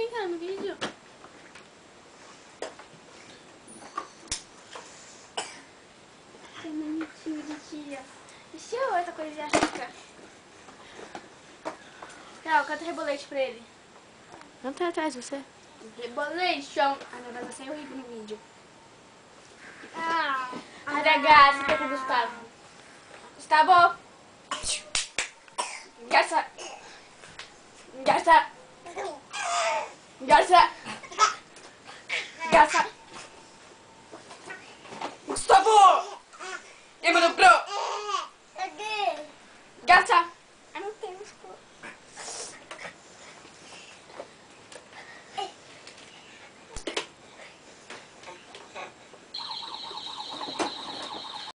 também, cara, no vídeo. Que bonitinho de tia. Deixa eu outra coisinha rica. Não, canta rebolete pra ele. Não tem atrás de você. Rebolation. Ah, meu Deus, vai sair horrível no vídeo. Ah. ADH, você quer com o Gustavo? Gustavo. Garça. Garça. Garça. Garça.